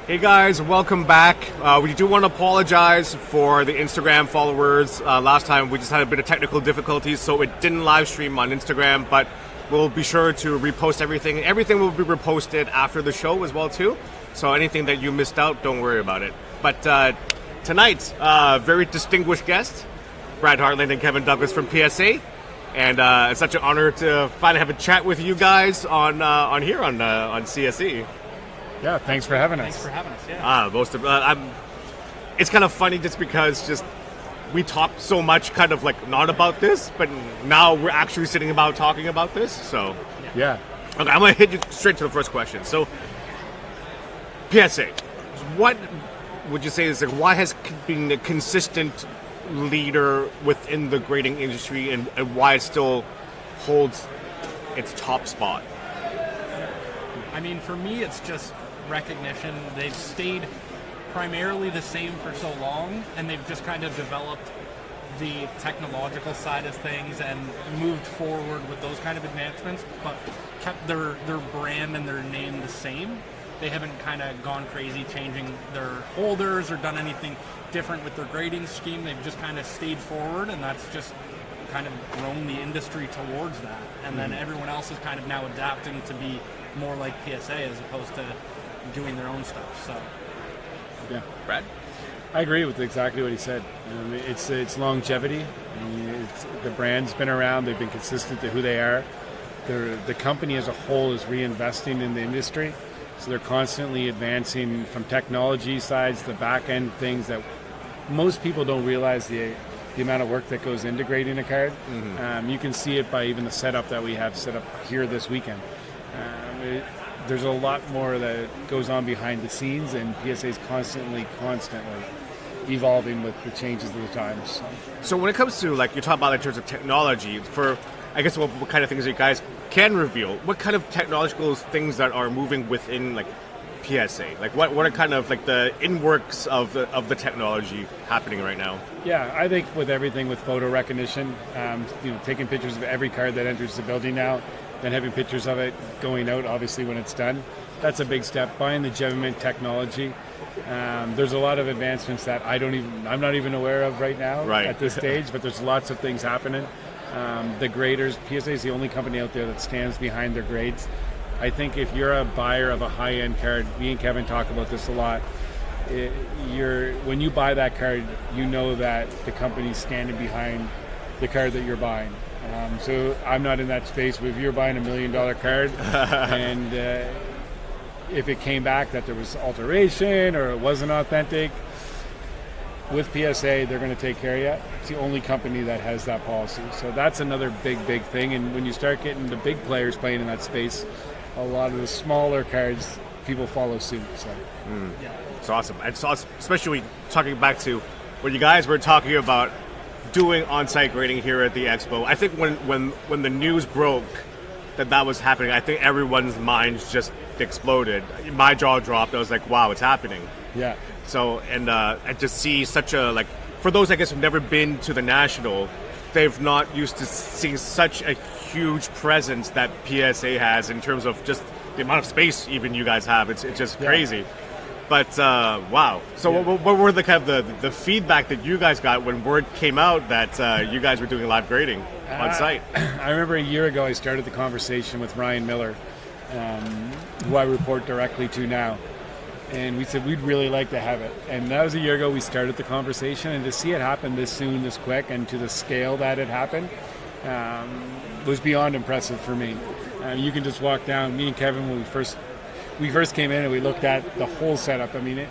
Hey guys, welcome back. We do want to apologize for the Instagram followers. Last time we just had a bit of technical difficulties, so it didn't live stream on Instagram, but we'll be sure to repost everything. Everything will be reposted after the show as well too. So anything that you missed out, don't worry about it. But tonight, very distinguished guest, Brad Hartlin and Kevin Douglas from PSA. And it's such an honor to finally have a chat with you guys on CSC. Yeah, thanks for having us. Thanks for having us. Yeah. It's kind of funny just because we talk so much kind of like not about this, but now we're actually sitting about talking about this. So yeah. Okay, I'm gonna hit you straight to the first question. So PSA, what would you say is like why has been a consistent leader within the grading industry and why it still holds its top spot? I mean, for me, it's just recognition. They've stayed primarily the same for so long, and they've just kind of developed the technological side of things and moved forward with those kind of advancements, but kept their brand and their name the same. They haven't kind of gone crazy changing their holders or done anything different with their grading scheme. They've just kind of stayed forward, and that's just kind of grown the industry towards that. And then everyone else is kind of now adapting to be more like PSA as opposed to doing their own stuff. So, yeah, Brad, I agree with exactly what he said. It's longevity. The brand's been around. They've been consistent to who they are. The company as a whole is reinvesting in the industry, so they're constantly advancing from technology sides to back end things that most people don't realize the amount of work that goes into grading a card. You can see it by even the setup that we have set up here this weekend. There's a lot more that goes on behind the scenes, and PSA is constantly evolving with the changes of the times. So when it comes to, like, you talk about in terms of technology, for, I guess, what kind of things you guys can reveal, what kind of technological things that are moving within, like, PSA? Like, what are kind of, like, the in-works of the technology happening right now? Yeah, I think with everything with photo recognition, taking pictures of every card that enters the building now, then having pictures of it going out, obviously, when it's done. That's a big step. Buying the Geviment technology. There's a lot of advancements that I'm not even aware of right now at this stage, but there's lots of things happening. The graders, PSA is the only company out there that stands behind their grades. I think if you're a buyer of a high-end card, me and Kevin talk about this a lot, when you buy that card, you know that the company's standing behind the card that you're buying. So I'm not in that space, but if you're buying $1 million card and if it came back that there was alteration or it wasn't authentic, with PSA, they're going to take care of you. It's the only company that has that policy. So that's another big thing. And when you start getting the big players playing in that space, a lot of the smaller cards, people follow suit. So. Yeah. It's awesome. And so, especially talking back to what you guys were talking about doing on-site grading here at the Expo. I think when the news broke that was happening, I think everyone's minds just exploded. My jaw dropped. I was like, wow, it's happening. Yeah. So, and just see such a, like, for those, I guess, who've never been to the National, they've not used to seeing such a huge presence that PSA has in terms of just the amount of space even you guys have. It's just crazy. But wow. So what were the kind of the feedback that you guys got when word came out that you guys were doing live grading on site? I remember a year ago I started the conversation with Ryan Miller, who I report directly to now. And we said we'd really like to have it. And that was a year ago we started the conversation, and to see it happen this soon, this quick, and to the scale that it happened was beyond impressive for me. You can just walk down, me and Kevin, when we first came in and we looked at the whole setup. I mean,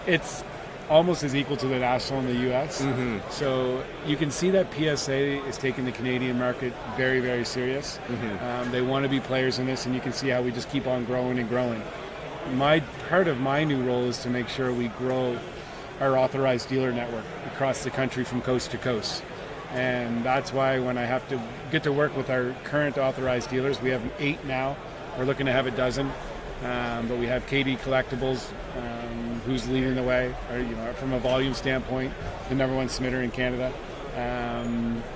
it's almost as equal to the National in the U.S. So you can see that PSA is taking the Canadian market very, very serious. They want to be players in this, and you can see how we just keep on growing and growing. Part of my new role is to make sure we grow our authorized dealer network across the country from coast to coast. And that's why when I have to get to work with our current authorized dealers, we have 8 now. We're looking to have a dozen. But we have KD Collectibles, who's leading the way, or, from a volume standpoint, the #1 submitter in Canada.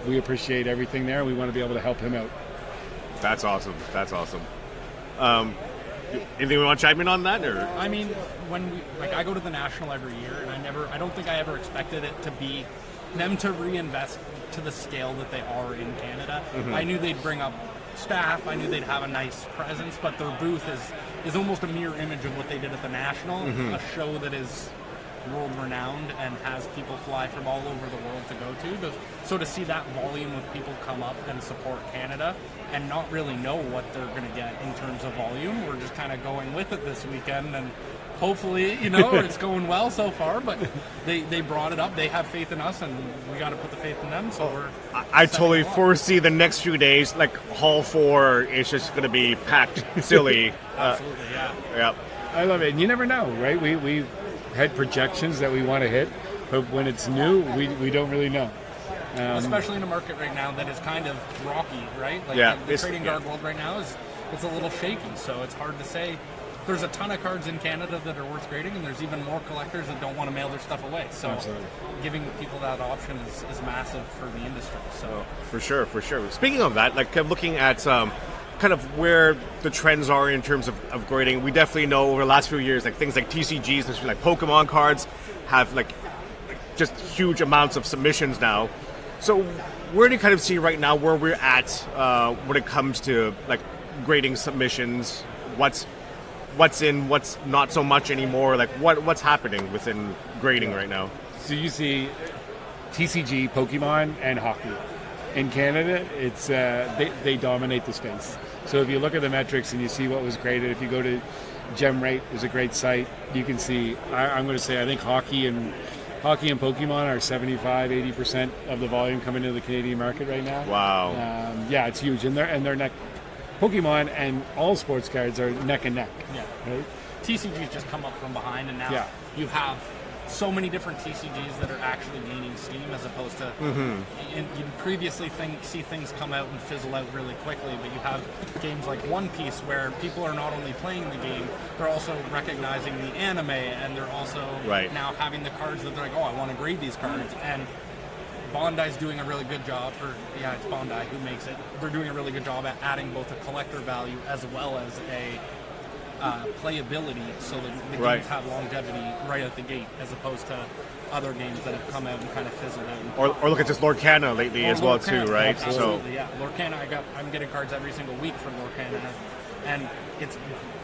We appreciate everything there. We want to be able to help him out. That's awesome. Anything you want to chime in on that? Or I mean, when I go to the National every year, and I don't think I ever expected it to be them to reinvest to the scale that they are in Canada. I knew they'd bring up staff, I knew they'd have a nice presence, but their booth is almost a mirror image of what they did at the National, a show that is world renowned and has people fly from all over the world to go to. So to see that volume of people come up and support Canada and not really know what they're going to get in terms of volume, we're just kind of going with it this weekend, and hopefully, it's going well so far, but they brought it up. They have faith in us, and we got to put the faith in them. So I totally foresee the next few days, like Hall 4 is just going to be packed silly. Absolutely, Yeah. I love it. And you never know, right? We had projections that we want to hit, but when it's new, we don't really know. Especially in a market right now that is kind of rocky, right? Like the trading card world right now it's a little shaky, so it's hard to say. There's a ton of cards in Canada that are worth grading, and there's even more collectors that don't want to mail their stuff away. So Absolutely. giving people that option is massive for the industry. So For sure. Speaking of that, like looking at kind of where the trends are in terms of grading, we definitely know over the last few years, like things like TCGs, especially like Pokemon cards, have like just huge amounts of submissions now. So where do you kind of see right now where we're at when it comes to like grading submissions? What's in, what's not so much anymore? Like what's happening within grading right now? So you see TCG, Pokemon, and hockey. In Canada, it's they dominate the space. So if you look at the metrics and you see what was graded, if you go to GemRate, is a great site. You can see. I'm going to say I think hockey and Pokemon are 75-80% of the volume coming into the Canadian market right now. Wow. Yeah, it's huge, and they're neck. Pokemon and all sports cards are neck and neck. Yeah. Right? TCGs just come up from behind, and now you have so many different TCGs that are actually gaining steam, as opposed to you previously see things come out and fizzle out really quickly, but you have games like One Piece where people are not only playing the game, they're also recognizing the anime, and they're also now having the cards that they're like, oh, I want to grade these cards. And Bondi's doing a really good job, it's Bondi who makes it. They're doing a really good job at adding both a collector value as well as a playability, so that the games have longevity right out the gate, as opposed to other games that have come out and kind of fizzled out. Or look at just Lorcana lately as well Lorcana, too, right? Absolutely, Lorcana, I'm getting cards every single week from Lorcana, and it's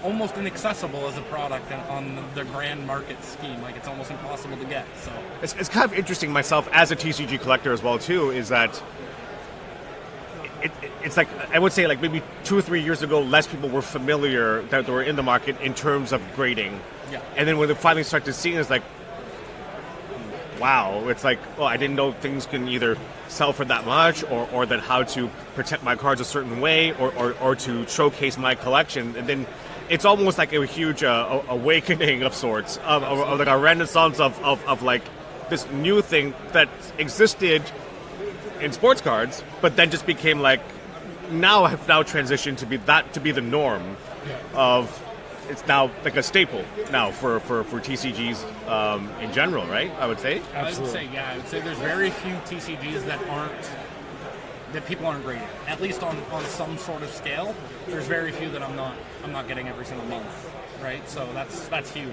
almost inaccessible as a product on the grand market scheme. Like, it's almost impossible to get. So it's kind of interesting myself as a TCG collector as well too, is that it's like, I would say like maybe 2 or 3 years ago, less people were familiar that they were in the market in terms of grading. Yeah. And then when they finally start to see it, it's like, wow, it's like, oh, I didn't know things can either sell for that much, or that how to protect my cards a certain way, or to showcase my collection. And then it's almost like a huge awakening of sorts, of like a renaissance of like this new thing that existed in sports cards, but then just became like have transitioned to be the norm of. It's now like a staple now for TCGs in general, right? I would say. Absolutely. I would say there's very few TCGs that people aren't grading. At least on some sort of scale, there's very few that I'm not getting every single month, right? So that's huge.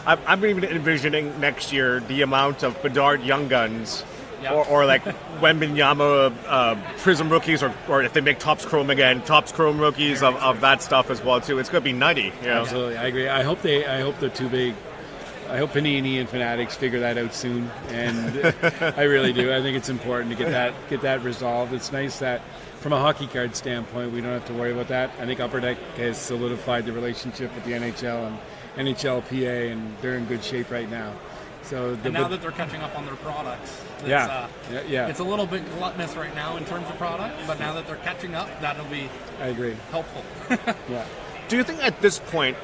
I'm even envisioning next year the amount of Bedard Young Guns. Yeah. Or like Wembenyama Prism rookies, or if they make Topps Chrome again, Topps Chrome rookies of that stuff as well too. It's going to be nutty. You know? Absolutely, I agree. I hope they're too big. I hope Panini and Fanatics figure that out soon, and I really do. I think it's important to get that resolved. It's nice that from a hockey card standpoint, we don't have to worry about that. I think Upper Deck has solidified the relationship with the NHL and NHLPA, and they're in good shape right now. So now that they're catching up on their products, it's a little bit gluttonous right now in terms of product, but now that they're catching up, that'll be helpful. Yeah. Do you think at this point,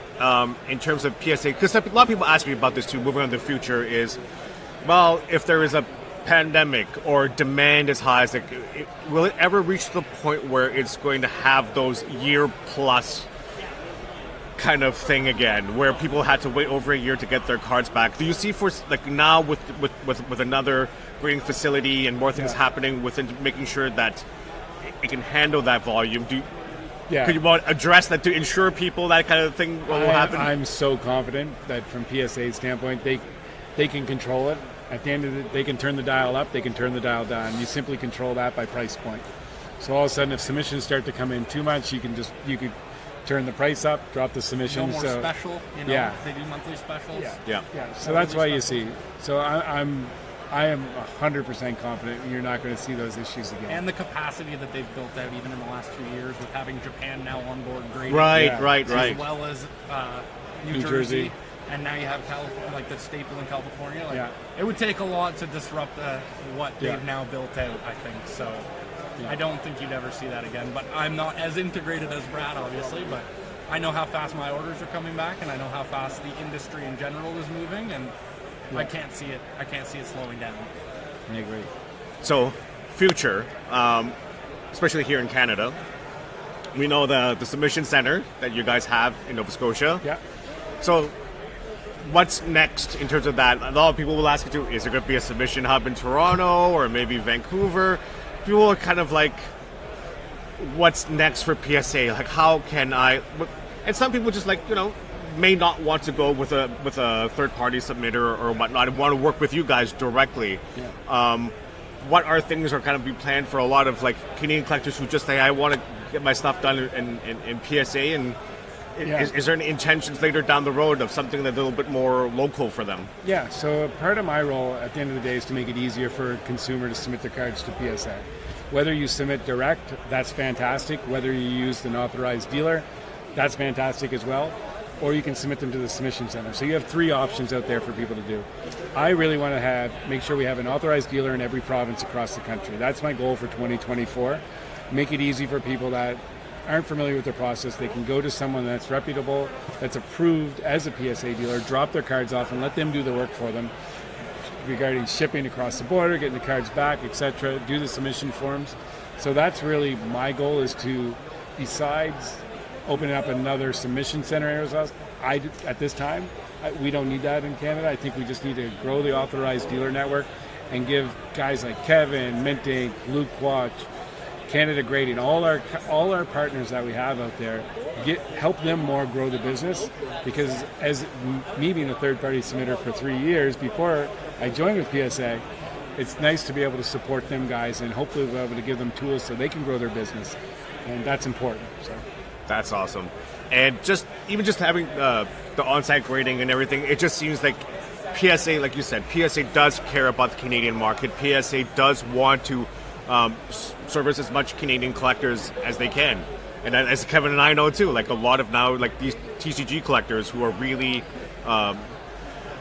in terms of PSA, because a lot of people ask me about this too, moving on to the future, is, well, if there is a pandemic or demand is high, like, will it ever reach the point where it's going to have those year-plus kind of thing again, where people had to wait over a year to get their cards back? Do you see for like now with another grading facility and more things happening within making sure that it can handle that volume? Yeah. Could you address that to ensure people that kind of thing will happen? I'm so confident that from PSA's standpoint, they can control it. At the end of it, they can turn the dial up, they can turn the dial down. You simply control that by price point. So all of a sudden, if submissions start to come in too much, you could turn the price up, drop the submission. No more special, Yeah. They do monthly specials. Yeah. So that's why you see. So I am 100% confident you're not going to see those issues again. And the capacity that they've built out even in the last 2 years with having Japan now on board grading. Right. As well as New Jersey. And now you have California, like the staple in California. Like, it would take a lot to disrupt what they've now built out, I think. So I don't think you'd ever see that again. But I'm not as integrated as Brad, obviously. But I know how fast my orders are coming back, and I know how fast the industry in general is moving, and I can't see it. I can't see it slowing down. I agree. So, future, especially here in Canada, we know the submission center that you guys have in Nova Scotia. Yeah. So, what's next in terms of that? A lot of people will ask you too, is there going to be a submission hub in Toronto or maybe Vancouver? People are kind of like, what's next for PSA? Like, how can I? And some people just may not want to go with a third-party submitter or whatnot and want to work with you guys directly. Yeah. What are things that are kind of be planned for a lot of Canadian collectors who just say, I want to get my stuff done in PSA, and is there any intentions later down the road of something that's a little bit more local for them? Yeah, so part of my role at the end of the day is to make it easier for a consumer to submit their cards to PSA. Whether you submit direct, that's fantastic. Whether you use an authorized dealer, that's fantastic as well. Or you can submit them to the submission center. So you have 3 options out there for people to do. I really want to make sure we have an authorized dealer in every province across the country. That's my goal for 2024. Make it easy for people that aren't familiar with the process. They can go to someone that's reputable, that's approved as a PSA dealer, drop their cards off and let them do the work for them regarding shipping across the border, getting the cards back, etc., do the submission forms. So that's really my goal, is to, besides opening up another submission center at this time, we don't need that in Canada. I think we just need to grow the authorized dealer network and give guys like Kevin, Mint Inc., Luke Watch, Canada Grading, all our partners that we have out there, help them more grow the business. Because as me being a third-party submitter for 3 years before I joined with PSA, it's nice to be able to support them guys, and hopefully we'll be able to give them tools so they can grow their business, and that's important. So that's awesome. And just having the on-site grading and everything, it just seems like PSA, like you said, PSA does care about the Canadian market. PSA does want to service as much Canadian collectors as they can. And as Kevin and I know too, a lot of now these TCG collectors who are really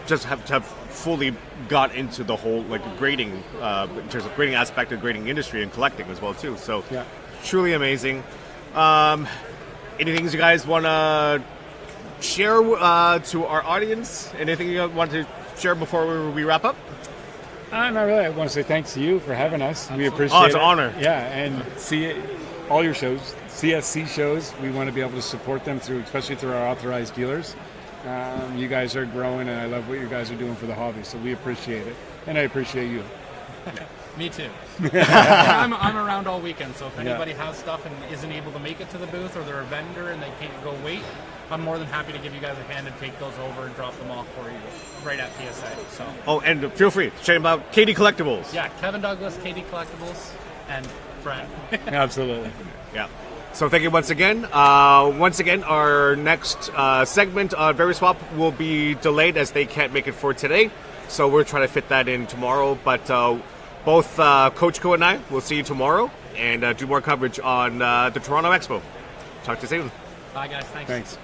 just have fully got into the whole grading in terms of grading aspect of grading industry and collecting as well too. So truly amazing. Anything you guys want to share to our audience? Anything you want to share before we wrap up? Not really. I want to say thanks to you for having us. We appreciate it. Oh, it's an honor. Yeah, and see all your shows, CSC shows. We want to be able to support them especially through our authorized dealers. You guys are growing, and I love what you guys are doing for the hobby. So we appreciate it, and I appreciate you. Me too. I'm around all weekend, so if anybody has stuff and isn't able to make it to the booth, or they're a vendor and they can't go wait, I'm more than happy to give you guys a hand and take those over and drop them off for you right at PSA. So. Oh, and feel free to share about Katie Collectibles. Yeah, Kevin Douglas, Katie Collectibles, and Brad. Absolutely. Yeah. So thank you once again. Our next segment on Very Swap will be delayed as they can't make it for today. So we're trying to fit that in tomorrow. But both Coach Co and I will see you tomorrow and do more coverage on the Toronto Expo. Talk to you soon. Bye, guys. Thanks.